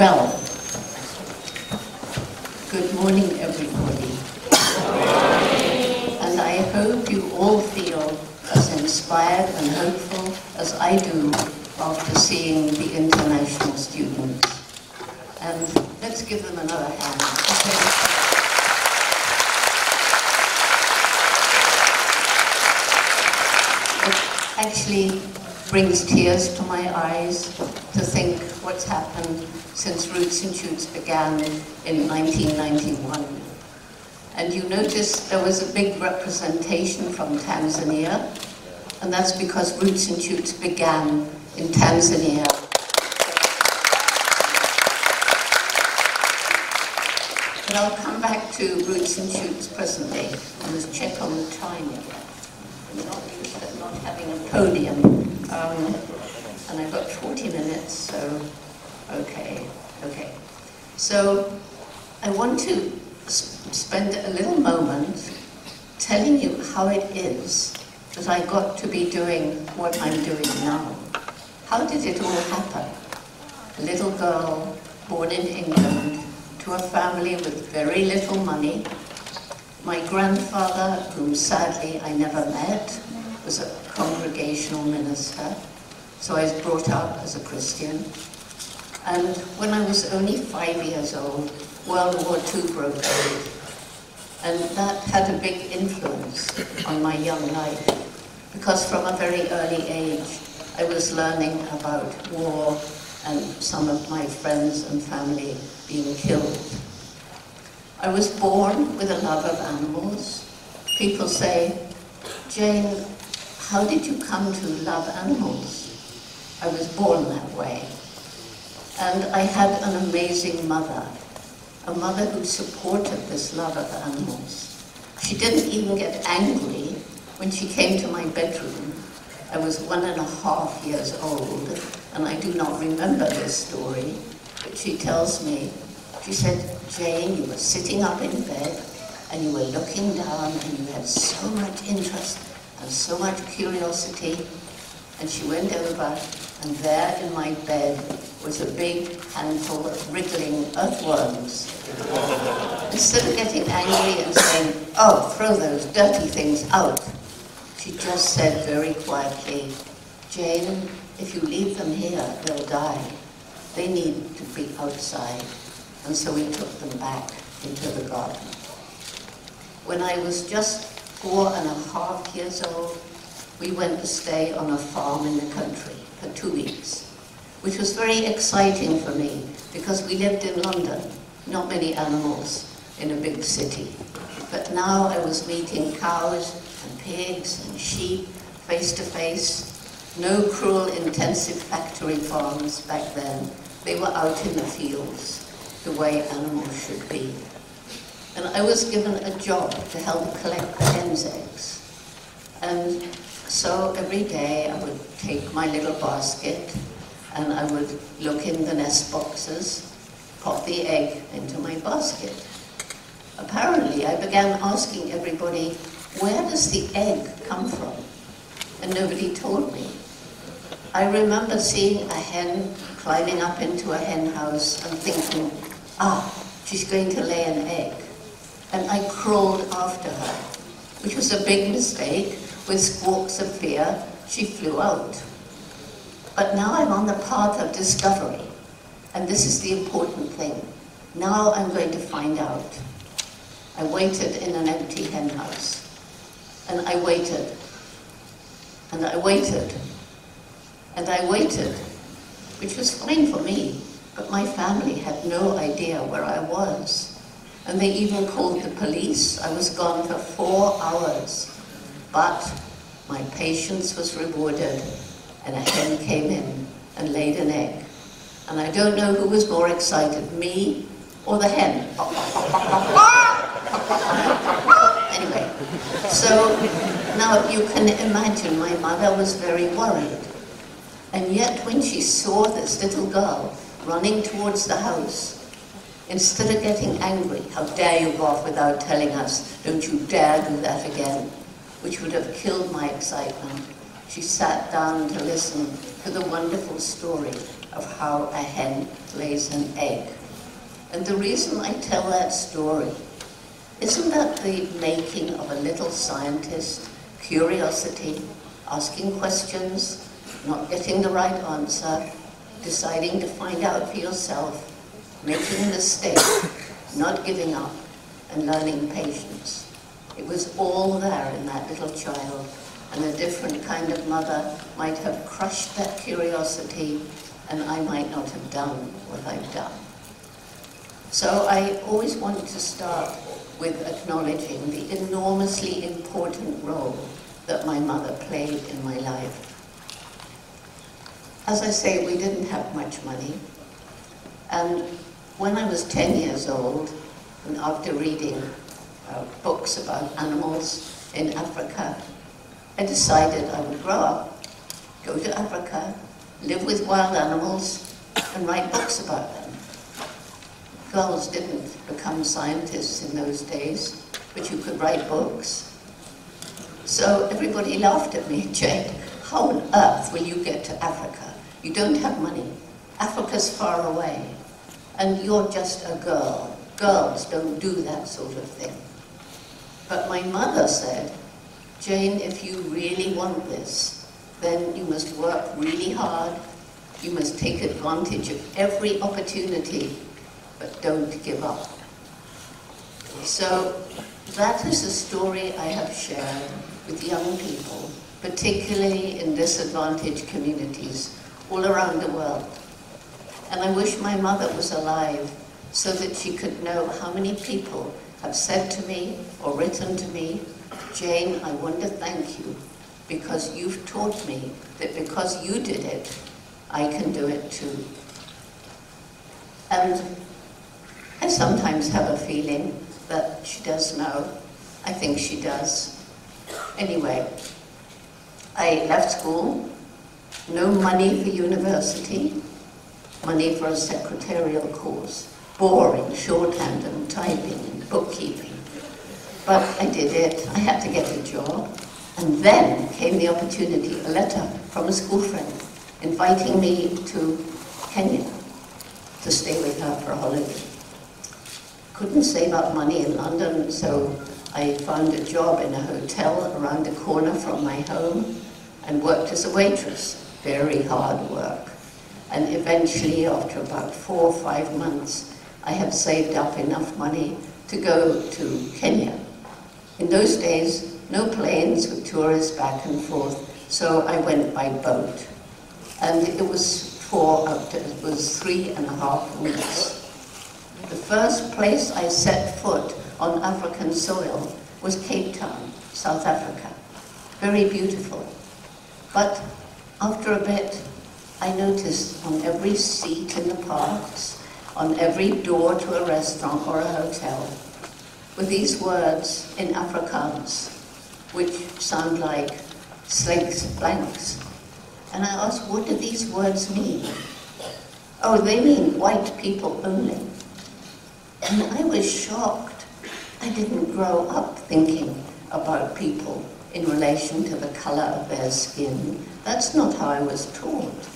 Well, good morning, everybody. And I hope you all feel as inspired and hopeful as I do after seeing the international students. And let's give them another hand. It actually brings tears to my eyes to think what's happened since Roots and Shoots began in 1991. And you notice there was a big representation from Tanzania, and that's because Roots and Shoots began in Tanzania. But I'll come back to Roots and Shoots presently. I must check on the time again. I'm not used to not having a podium. And I've got 40 minutes, so okay. So I want to spend a little moment telling you how it is that I got to be doing what I'm doing now. How did it all happen? A little girl born in England to a family with very little money. My grandfather, whom sadly I never met, was a congregational minister, so I was brought up as a Christian. And when I was only 5 years old, World War II broke out. And that had a big influence on my young life, because from a very early age, I was learning about war and some of my friends and family being killed. I was born with a love of animals. People say, Jane, how did you come to love animals? I was born that way. And I had an amazing mother, a mother who supported this love of animals. She didn't even get angry when she came to my bedroom. I was 1.5 years old, and I do not remember this story, but she tells me, she said, Jane, you were sitting up in bed, and you were looking down, and you had so much interest and so much curiosity. And she went over, and there in my bed was a big handful of wriggling earthworms. Instead of getting angry and saying, oh, throw those dirty things out, she just said very quietly, Jane, if you leave them here, they'll die. They need to be outside. And so we took them back into the garden. When I was just 4.5 years old, we went to stay on a farm in the country for 2 weeks, which was very exciting for me because we lived in London, not many animals in a big city. But now I was meeting cows and pigs and sheep face to face. No cruel, intensive factory farms back then. They were out in the fields, the way animals should be. And I was given a job to help collect the hens' eggs. And so every day I would take my little basket and I would look in the nest boxes, pop the egg into my basket. Apparently I began asking everybody, where does the egg come from? And nobody told me. I remember seeing a hen climbing up into a hen house and thinking, she's going to lay an egg. And I crawled after her, which was a big mistake. With squawks of fear, she flew out. But now I'm on the path of discovery, and this is the important thing. Now I'm going to find out. I waited in an empty hen house, and I waited, and I waited, and I waited, which was fine for me, but my family had no idea where I was. And they even called the police. I was gone for 4 hours. But my patience was rewarded, and a hen came in and laid an egg. And I don't know who was more excited, me or the hen. Anyway, so now you can imagine my mother was very worried. And yet when she saw this little girl running towards the house, instead of getting angry, how dare you go off without telling us, don't you dare do that again, which would have killed my excitement, she sat down to listen to the wonderful story of how a hen lays an egg. And the reason I tell that story isn't that the making of a little scientist, curiosity, asking questions, not getting the right answer, deciding to find out for yourself, making a mistake, not giving up, and learning patience. It was all there in that little child, and a different kind of mother might have crushed that curiosity, and I might not have done what I've done. So I always want to start with acknowledging the enormously important role that my mother played in my life. As I say, we didn't have much money, and when I was 10 years old, and after reading books about animals in Africa, I decided I would grow up, go to Africa, live with wild animals, and write books about them. Girls didn't become scientists in those days, but you could write books. So everybody laughed at me, Jane, how on earth will you get to Africa? You don't have money. Africa's far away. And you're just a girl. Girls don't do that sort of thing. But my mother said, Jane, if you really want this, then you must work really hard. You must take advantage of every opportunity, but don't give up. So that is a story I have shared with young people, particularly in disadvantaged communities all around the world. And I wish my mother was alive so that she could know how many people have said to me or written to me, Jane, I want to thank you because you've taught me that because you did it, I can do it too. And I sometimes have a feeling that she does know. I think she does. Anyway, I left school, no money for university, money for a secretarial course, boring shorthand and typing and bookkeeping. But I did it, I had to get a job, and then came the opportunity, a letter from a school friend inviting me to Kenya to stay with her for a holiday. Couldn't save up money in London, so I found a job in a hotel around the corner from my home and worked as a waitress. Very hard work. And eventually, after about 4 or 5 months, I had saved up enough money to go to Kenya. In those days, no planes with tourists back and forth, so I went by boat. And it was 3.5 weeks. The first place I set foot on African soil was Cape Town, South Africa. Very beautiful. But after a bit, I noticed on every seat in the parks, on every door to a restaurant or a hotel, were these words in Afrikaans, which sound like slinks, blanks. And I asked, what do these words mean? Oh, they mean white people only. And I was shocked. I didn't grow up thinking about people in relation to the color of their skin. That's not how I was taught.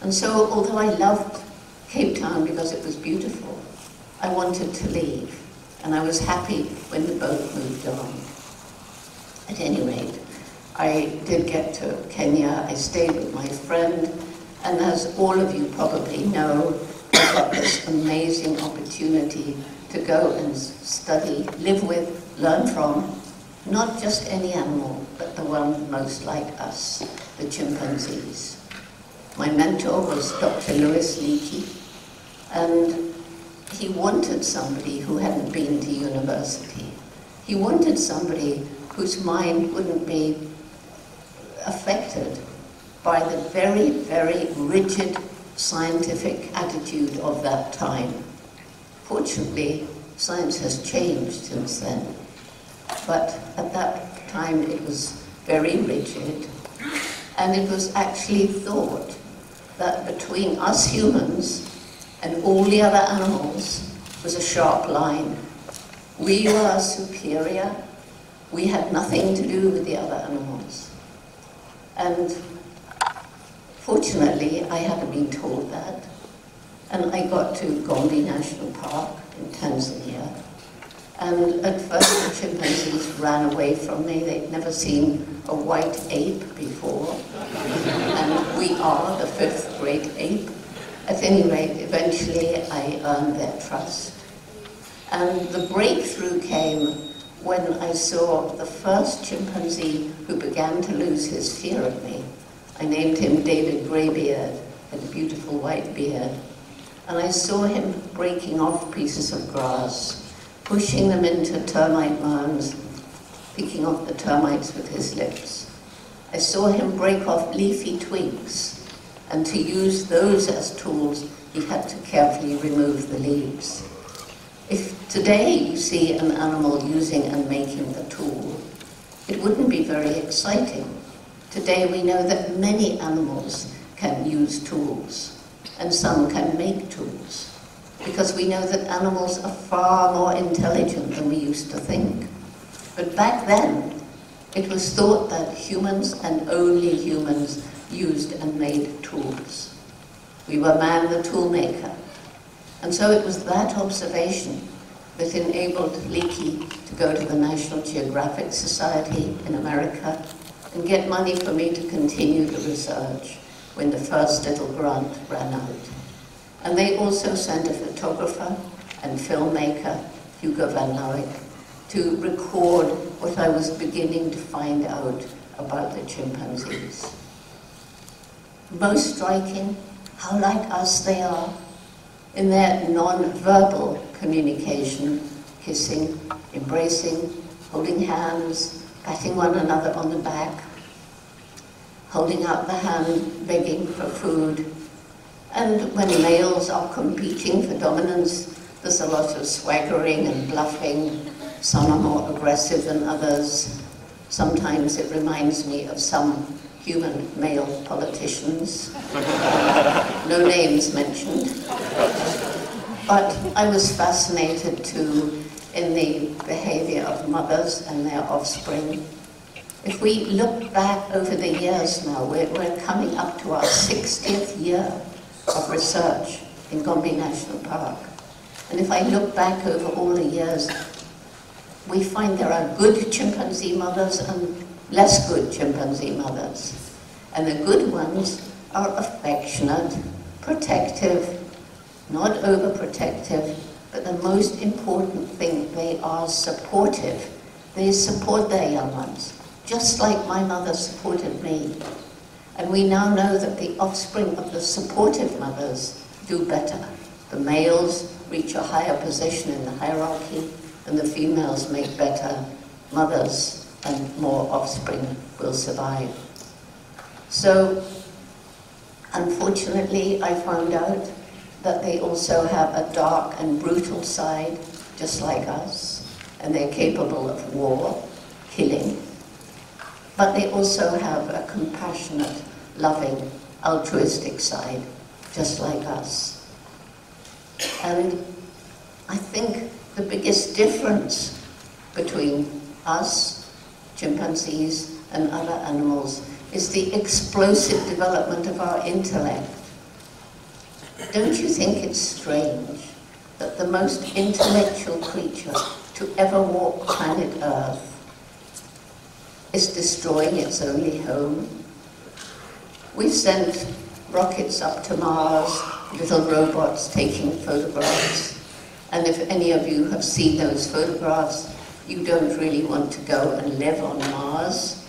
And so, although I loved Cape Town because it was beautiful, I wanted to leave. And I was happy when the boat moved on. At any rate, I did get to Kenya. I stayed with my friend. And as all of you probably know, I got this amazing opportunity to go and study, live with, learn from, not just any animal, but the one most like us, the chimpanzees. My mentor was Dr. Louis Leakey, and he wanted somebody who hadn't been to university. He wanted somebody whose mind wouldn't be affected by the very, very rigid scientific attitude of that time. Fortunately, science has changed since then. But at that time, it was very rigid, and it was actually thought that between us humans and all the other animals was a sharp line. We were superior. We had nothing to do with the other animals. And fortunately, Unfortunately, I hadn't been told that. And I got to Gombe National Park in Tanzania. And at first the chimpanzees ran away from me. They'd never seen a white ape before. And we are the 5th great ape. At any rate, eventually I earned their trust. And the breakthrough came when I saw the first chimpanzee who began to lose his fear of me. I named him David Greybeard, had a beautiful white beard. And I saw him breaking off pieces of grass, pushing them into termite mounds, picking off the termites with his lips. I saw him break off leafy twigs, and to use those as tools, he had to carefully remove the leaves. If today you see an animal using and making the tool, it wouldn't be very exciting. Today we know that many animals can use tools, and some can make tools, because we know that animals are far more intelligent than we used to think. But back then, it was thought that humans and only humans used and made tools. We were man the tool maker. And so it was that observation that enabled Leakey to go to the National Geographic Society in America and get money for me to continue the research when the first little grant ran out. And they also sent a photographer and filmmaker, Hugo van Lauwijk, to record what I was beginning to find out about the chimpanzees. Most striking, how like us they are in their non-verbal communication, kissing, embracing, holding hands, patting one another on the back, holding out the hand, begging for food. And when males are competing for dominance, there's a lot of swaggering and bluffing. Some are more aggressive than others. Sometimes it reminds me of some human male politicians. No names mentioned. But I was fascinated too in the behavior of mothers and their offspring. If we look back over the years now, we're coming up to our 60th year of research in Gombe National Park. And if I look back over all the years, we find there are good chimpanzee mothers and less good chimpanzee mothers. And the good ones are affectionate, protective, not overprotective, but the most important thing, they are supportive. They support their young ones, just like my mother supported me. And we now know that the offspring of the supportive mothers do better. The males reach a higher position in the hierarchy, and the females make better mothers, and more offspring will survive. So, unfortunately, I found out that they also have a dark and brutal side, just like us, and they're capable of war, killing. But they also have a compassionate, loving, altruistic side, just like us. And I think the biggest difference between us, chimpanzees, and other animals is the explosive development of our intellect. Don't you think it's strange that the most intellectual creature to ever walk planet Earth is destroying its only home? We've sent rockets up to Mars, little robots taking photographs. And if any of you have seen those photographs, you don't really want to go and live on Mars.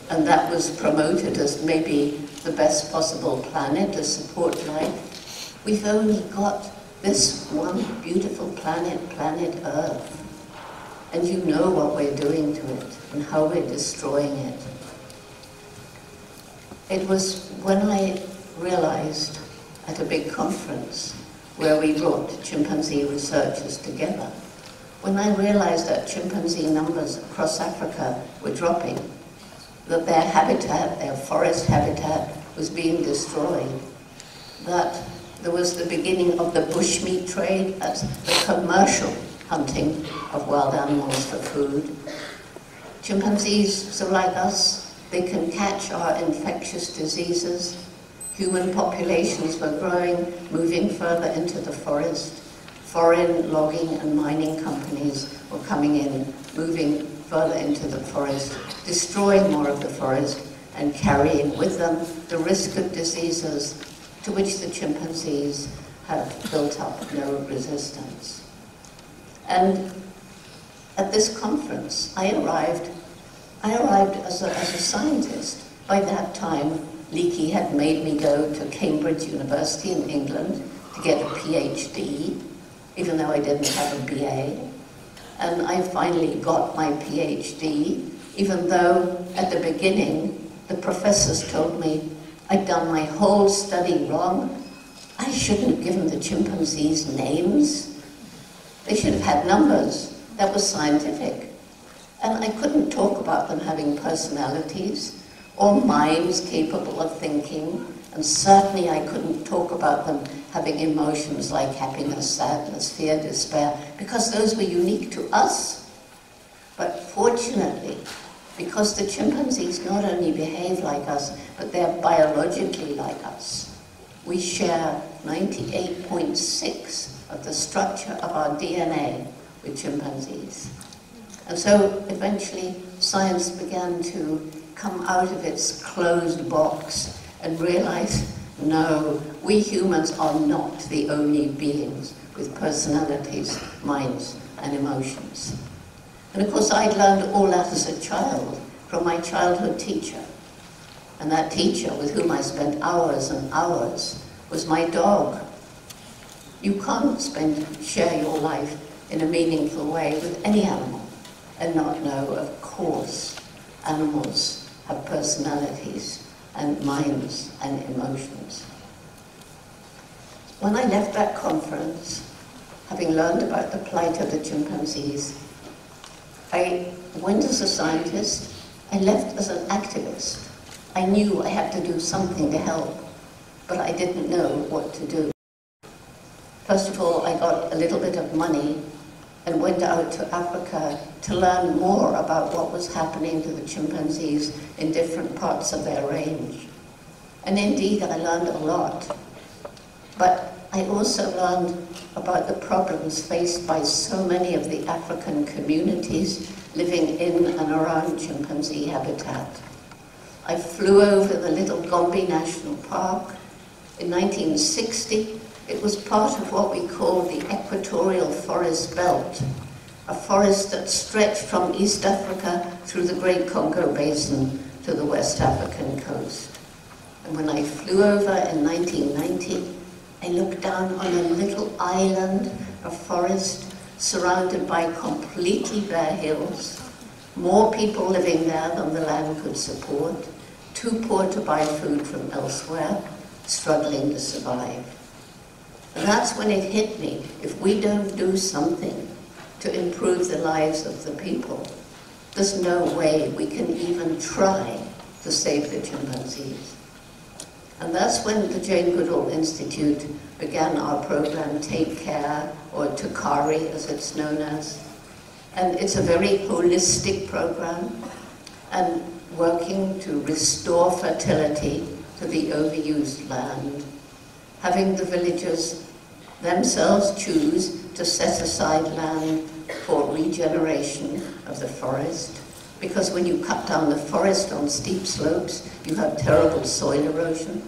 And that was promoted as maybe the best possible planet to support life. We've only got this one beautiful planet, planet Earth. And you know what we're doing to it and how we're destroying it. It was when I realized at a big conference where we brought chimpanzee researchers together, when I realized that chimpanzee numbers across Africa were dropping, that their habitat, their forest habitat, was being destroyed, that there was the beginning of the bushmeat trade, that's the commercial hunting of wild animals for food. Chimpanzees, so like us, they can catch our infectious diseases. Human populations were growing, moving further into the forest. Foreign logging and mining companies were coming in, moving further into the forest, destroying more of the forest, and carrying with them the risk of diseases to which the chimpanzees had built up no resistance. And at this conference, I arrived as a scientist. By that time, Leakey had made me go to Cambridge University in England to get a PhD, even though I didn't have a BA. And I finally got my PhD, even though at the beginning, the professors told me I'd done my whole study wrong. I shouldn't have given the chimpanzees names. They should have had numbers. That was scientific. And I couldn't talk about them having personalities or minds capable of thinking. And certainly I couldn't talk about them having emotions like happiness, sadness, fear, despair, because those were unique to us. But fortunately, because the chimpanzees not only behave like us, but they're biologically like us. We share 98.6 of the structure of our DNA with chimpanzees. And so eventually science began to come out of its closed box and realize, no, we humans are not the only beings with personalities, minds, and emotions. And of course, I'd learned all that as a child from my childhood teacher. And that teacher, with whom I spent hours and hours, was my dog. You can't share your life in a meaningful way with any animal and not know, of course, animals have personalities and minds and emotions. When I left that conference, having learned about the plight of the chimpanzees, I went as a scientist, I left as an activist. I knew I had to do something to help, but I didn't know what to do. First of all, I got a little bit of money and went out to Africa to learn more about what was happening to the chimpanzees in different parts of their range. And indeed, I learned a lot. But I also learned about the problems faced by so many of the African communities living in and around chimpanzee habitat. I flew over the Little Gombe National Park. In 1960, it was part of what we called the Equatorial Forest Belt, a forest that stretched from East Africa through the Great Congo Basin to the West African coast. And when I flew over in 1990, I looked down on a little island of forest surrounded by completely bare hills, more people living there than the land could support, too poor to buy food from elsewhere, struggling to survive. And that's when it hit me, if we don't do something to improve the lives of the people, there's no way we can even try to save the chimpanzees. And that's when the Jane Goodall Institute began our program, Take Care, or Tukari as it's known as. And it's a very holistic program, and working to restore fertility to the overused land, having the villagers themselves choose to set aside land for regeneration of the forest, because when you cut down the forest on steep slopes, you have terrible soil erosion.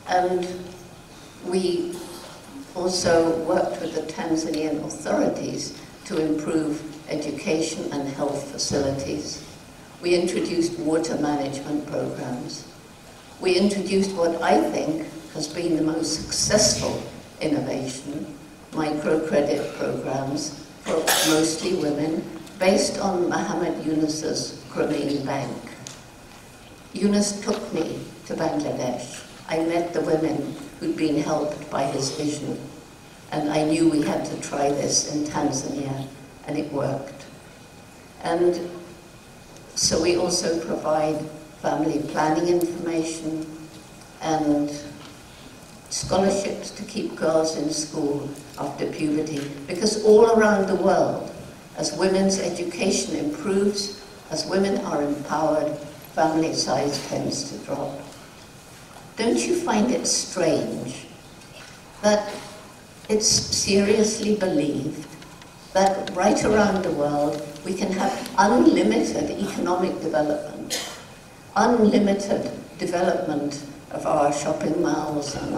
And we also worked with the Tanzanian authorities to improve education and health facilities. We introduced water management programs. We introduced what I think has been the most successful innovation, microcredit programs for mostly women, based on Muhammad Yunus's Grameen Bank. Yunus took me to Bangladesh. I met the women who'd been helped by his vision, and I knew we had to try this in Tanzania, and it worked. And so we also provide family planning information and scholarships to keep girls in school after puberty, because all around the world, as women's education improves, as women are empowered, family size tends to drop. don't you find it strange that it's seriously believed that right around the world we can have unlimited economic development, unlimited development of our shopping malls and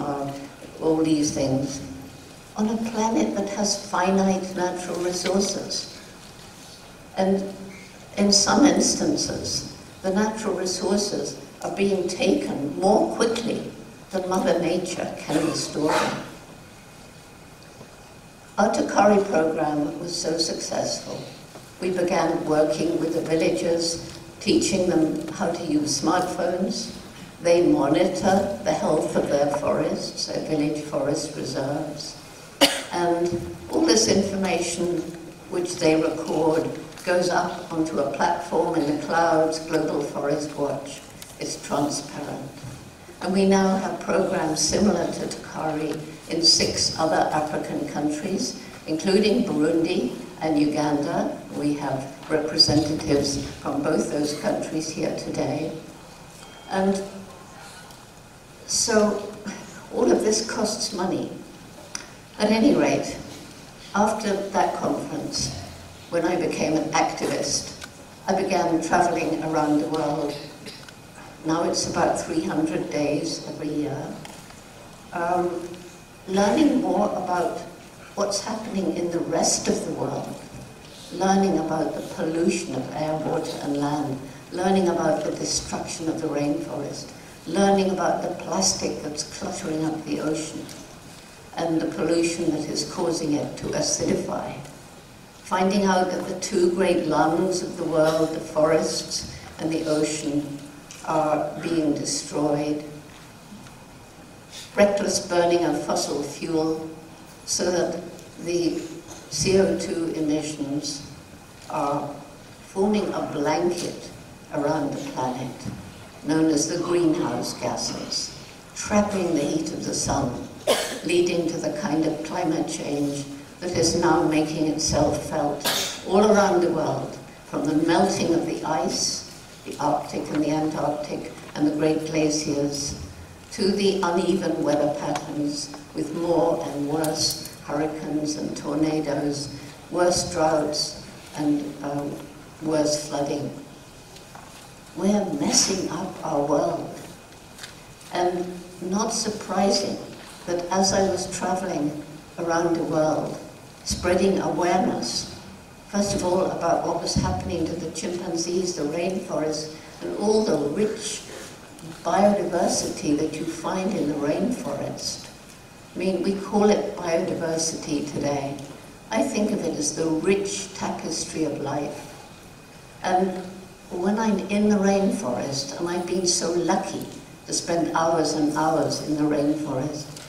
all these things, on a planet that has finite natural resources? And in some instances, the natural resources are being taken more quickly than Mother Nature can restore them. Our Takari program was so successful. We began working with the villagers, teaching them how to use smartphones. They monitor the health of their forests, their village forest reserves. And all this information which they record goes up onto a platform in the clouds, Global Forest Watch. It's transparent. And we now have programs similar to Takari in 6 other African countries, including Burundi and Uganda. We have representatives from both those countries here today. And so all of this costs money. At any rate, after that conference, when I became an activist, I began traveling around the world. Now it's about 300 days every year, learning more about what's happening in the rest of the world, learning about the pollution of air, water, and land, learning about the destruction of the rainforest, learning about the plastic that's cluttering up the ocean, and the pollution that is causing it to acidify. Finding out that the 2 great lungs of the world, the forests and the ocean, are being destroyed. Reckless burning of fossil fuel, so that the CO2 emissions are forming a blanket around the planet, known as the greenhouse gases, trapping the heat of the sun, leading to the kind of climate change that is now making itself felt all around the world, from the melting of the ice, the Arctic and the Antarctic and the great glaciers, to the uneven weather patterns with more and worse hurricanes and tornadoes, worse droughts and worse flooding. We're messing up our world. And not surprising that as I was traveling around the world, spreading awareness, first of all about what was happening to the chimpanzees, the rainforests, and all the rich biodiversity that you find in the rainforest. I mean, we call it biodiversity today. I think of it as the rich tapestry of life. And when I'm in the rainforest, and I've been so lucky to spend hours and hours in the rainforest,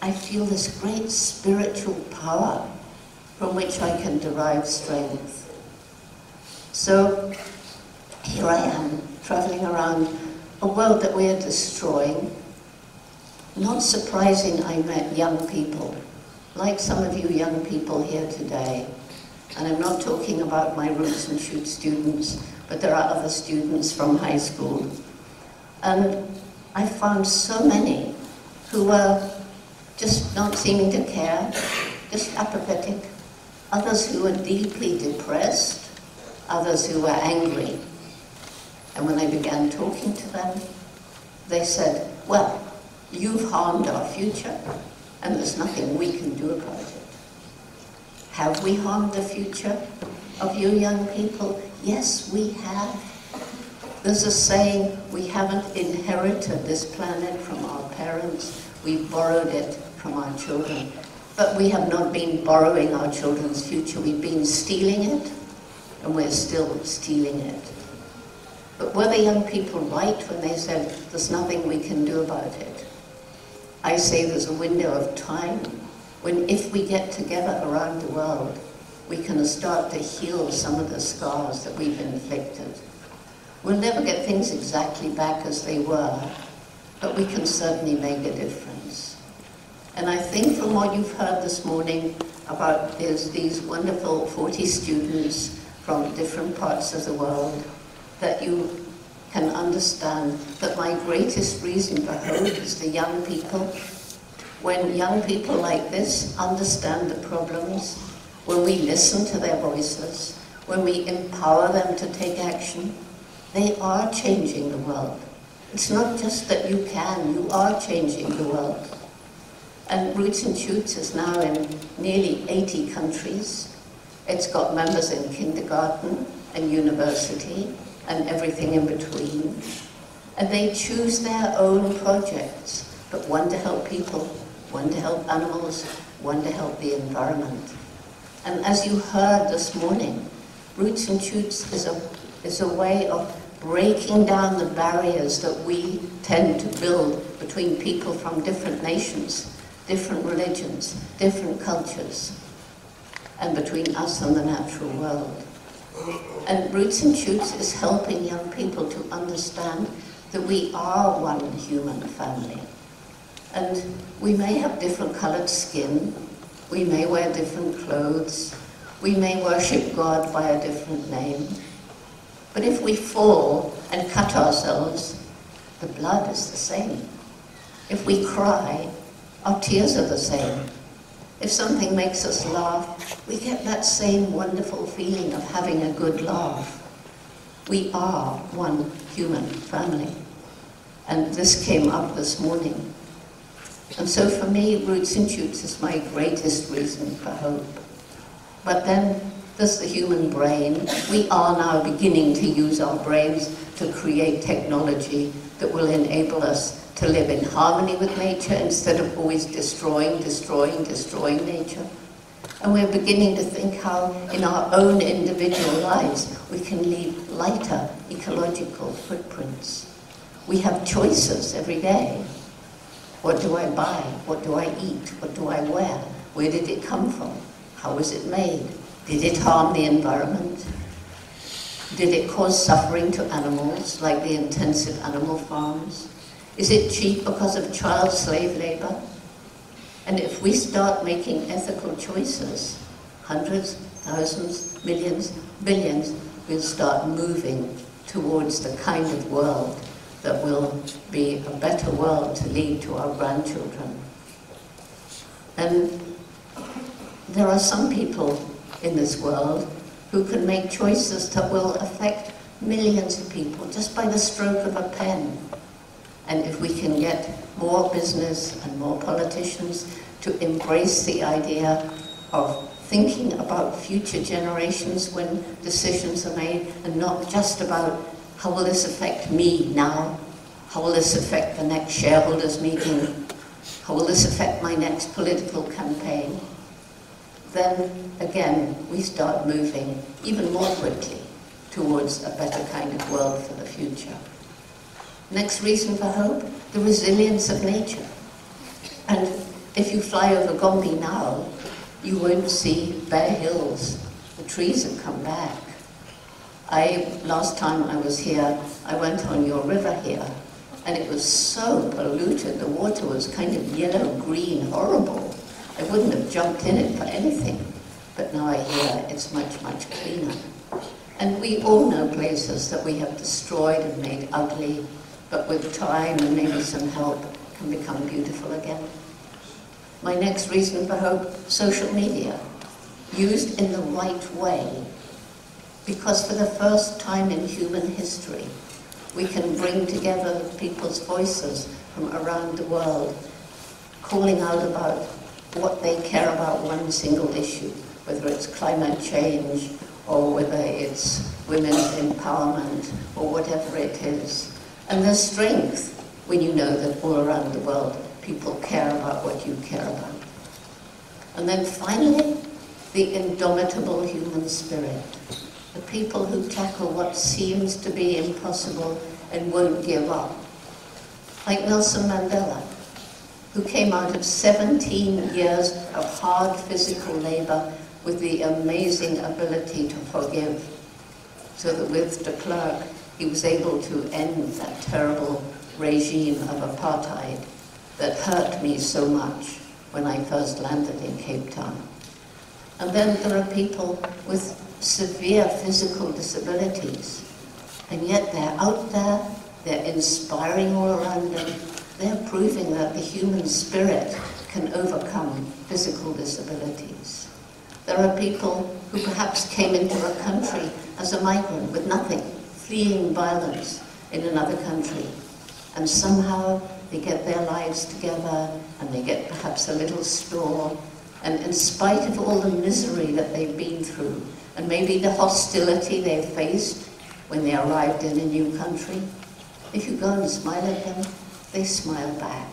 I feel this great spiritual power from which I can derive strength. So here I am, traveling around a world that we are destroying. Not surprising, I met young people, like some of you young people here today. And I'm not talking about my Roots and Shoots students, but there are other students from high school. And I found so many who were just not seeming to care, just apathetic. Others who were deeply depressed, others who were angry. And when I began talking to them, they said, well, you've harmed our future, and there's nothing we can do about it. Have we harmed the future of you young people? Yes, we have. There's a saying, we haven't inherited this planet from our parents, we've borrowed it from our children. But we have not been borrowing our children's future, we've been stealing it, and we're still stealing it. But were the young people right when they said, there's nothing we can do about it? I say there's a window of time when, if we get together around the world, we can start to heal some of the scars that we've inflicted. We'll never get things exactly back as they were, but we can certainly make a difference. And I think from what you've heard this morning about these wonderful 40 students from different parts of the world, that you can understand that my greatest reason for hope is the young people. When young people like this understand the problems, when we listen to their voices, when we empower them to take action, they are changing the world. It's not just that you can, you are changing the world. And Roots and Shoots is now in nearly 80 countries. It's got members in kindergarten and university and everything in between. And they choose their own projects, but one to help people, one to help animals, one to help the environment. And as you heard this morning, Roots and Shoots is a way of breaking down the barriers that we tend to build between people from different nations, different religions, different cultures, and between us and the natural world. And Roots and Shoots is helping young people to understand that we are one human family. And we may have different colored skin, we may wear different clothes, we may worship God by a different name, but if we fall and cut ourselves, the blood is the same. If we cry, our tears are the same. If something makes us laugh, we get that same wonderful feeling of having a good laugh. We are one human family. And this came up this morning. And so for me, Roots and Shoots is my greatest reason for hope. But then there's the human brain. We are now beginning to use our brains to create technology that will enable us to live in harmony with nature instead of always destroying nature. And we're beginning to think how in our own individual lives we can leave lighter ecological footprints. We have choices every day. What do I buy? What do I eat? What do I wear? Where did it come from? How was it made? Did it harm the environment? Did it cause suffering to animals, like the intensive animal farms? Is it cheap because of child slave labor? And if we start making ethical choices, hundreds, thousands, millions, billions will start moving towards the kind of world that will be a better world to leave to our grandchildren. And there are some people in this world who can make choices that will affect millions of people just by the stroke of a pen. And if we can get more business and more politicians to embrace the idea of thinking about future generations when decisions are made, and not just about how will this affect me now, how will this affect the next shareholders meeting, how will this affect my next political campaign, then again we start moving even more quickly towards a better kind of world for the future. Next reason for hope, the resilience of nature. And if you fly over Gombe now, you won't see bare hills. The trees have come back. Last time I was here, I went on your river here, and it was so polluted. The water was kind of yellow-green, horrible. I wouldn't have jumped in it for anything. But now I hear it's much, much cleaner. And we all know places that we have destroyed and made ugly, but with time and maybe some help can become beautiful again. My next reason for hope, social media, used in the right way. Because for the first time in human history, we can bring together people's voices from around the world, calling out about what they care about one single issue, whether it's climate change, or whether it's women's empowerment, or whatever it is. And there's strength when you know that all around the world, people care about what you care about. And then finally, the indomitable human spirit. The people who tackle what seems to be impossible and won't give up. Like Nelson Mandela, who came out of 17 years of hard physical labor with the amazing ability to forgive, so that with de Klerk, he was able to end that terrible regime of apartheid that hurt me so much when I first landed in Cape Town. And then there are people with severe physical disabilities And yet they're out there, they're inspiring all around them, they're proving that the human spirit can overcome physical disabilities. There are people who perhaps came into a country as a migrant with nothing, fleeing violence in another country, and somehow they get their lives together and they get perhaps a little store, and in spite of all the misery that they've been through, and maybe the hostility they've faced when they arrived in a new country, if you go and smile at them, they smile back.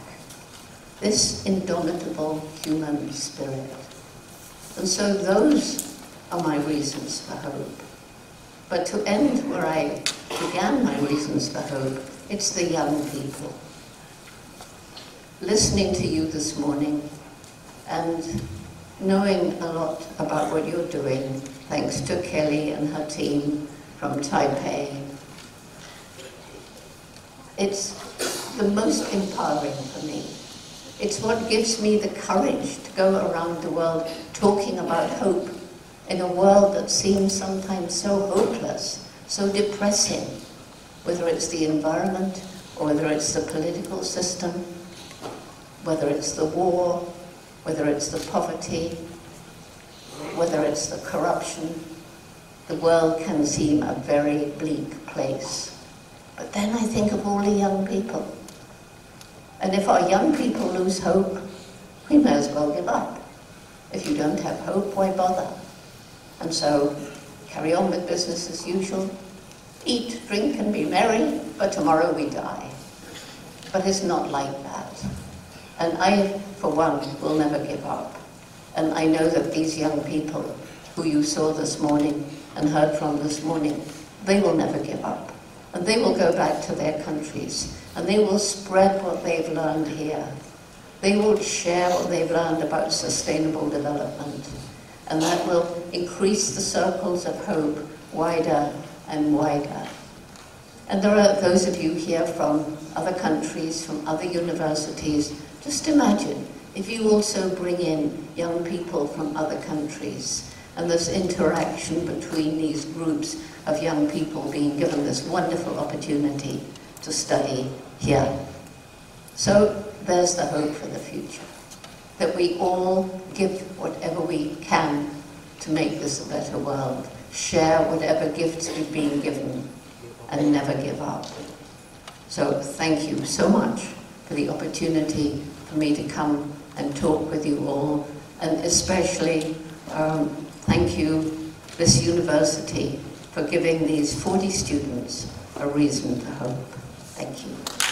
This indomitable human spirit. And so those are my reasons for hope. But to end where I began my reasons for hope, it's the young people. Listening to you this morning and knowing a lot about what you're doing, thanks to Kelly and her team from Taipei, it's the most empowering for me. It's what gives me the courage to go around the world talking about hope in a world that seems sometimes so hopeless, so depressing, whether it's the environment or whether it's the political system, whether it's the war, whether it's the poverty, whether it's the corruption. The world can seem a very bleak place. But then I think of all the young people. And if our young people lose hope, we may as well give up. If you don't have hope, why bother? And so, carry on with business as usual. Eat, drink, and be merry, but tomorrow we die. But it's not like that. And I, for one, will never give up. And I know that these young people who you saw this morning and heard from this morning, they will never give up. And they will go back to their countries, and they will spread what they've learned here. They will share what they've learned about sustainable development, and that will increase the circles of hope wider and wider. And there are those of you here from other countries, from other universities. Just imagine if you also bring in young people from other countries, and this interaction between these groups of young people being given this wonderful opportunity to study here. So there's the hope for the future, that we all give whatever we can to make this a better world, share whatever gifts we've been given, and never give up. So thank you so much for the opportunity for me to come and talk with you all, and especially thank you, this university, for giving these 40 students a reason to hope. Thank you.